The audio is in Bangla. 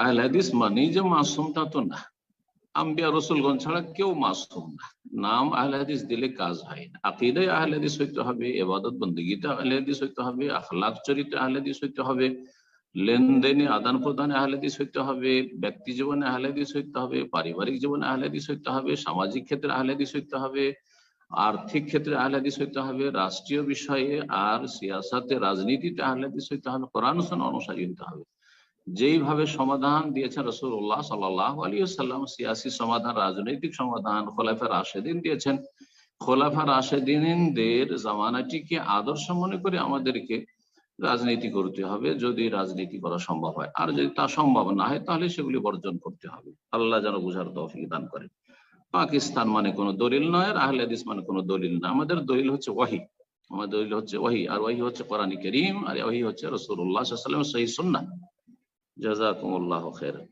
আহলে হাদিস মানেই যে মাসুম তা তো না। আম্বিয়া রসুলগণ ছাড়া কেউ মাসুম না। নাম আহলে হাদিস দিলে কাজ হয় না। আকীদায় আহলে হাদিস হইতে হবে, ইবাদত বন্দেগীতে আহলে হাদিস হইতে হবে, আখলাক চরিত্রে আহলে হাদিস হইতে হবে, লেনদেনে আদান প্রদানে আহলে হাদিস হইতে হবে, ব্যক্তি জীবনে আহলে হাদিস হইতে হবে, পারিবারিক জীবনে আহলে হাদিস হইতে হবে, সামাজিক ক্ষেত্রে আহলে হাদিস হইতে হবে, আর্থিক ক্ষেত্রে আহলে হাদিস হইতে হবে, রাষ্ট্রীয় বিষয়ে আর সিয়াসাতে রাজনীতিতে আহলে হাদিস হইতে হবে, কোরআন সুন্নাহ অনুসারী হইতে হবে। যেইভাবে সমাধান দিয়েছেন রাসূলুল্লাহ সাল্লাল্লাহু আলাইহি ওয়াসাল্লাম, সিয়াসি সমাধান, রাজনৈতিক সমাধান খোলাফায়ে রাশেদিন দিয়েছেন। খোলাফায়ে রাশেদিনদের জামানাটিকে আদর্শ মনে করে আমাদেরকে রাজনীতি করতে হবে, যদি রাজনীতি করা সম্ভব হয়। আর যদি তা সম্ভব না হয় তাহলে সেগুলি বর্জন করতে হবে। আল্লাহ যেন বুঝার তৌফিক দান করেন। পাকিস্তান মানে কোনো দলিল নয়, আর আহলে হাদিস মানে কোনো দলিল না। আমাদের দলিল হচ্ছে ওয়াহি, আমাদের দলিল হচ্ছে ওয়াহি, আর ওয়াহি হচ্ছে কোরআন কারীম, আর ওয়াহি হচ্ছে রাসূলুল্লাহ সাল্লাল্লাহু আলাইহি ওয়াসাল্লামের সহিহ সুন্নাহ। জাযাকুমুল্লাহু খাইরান।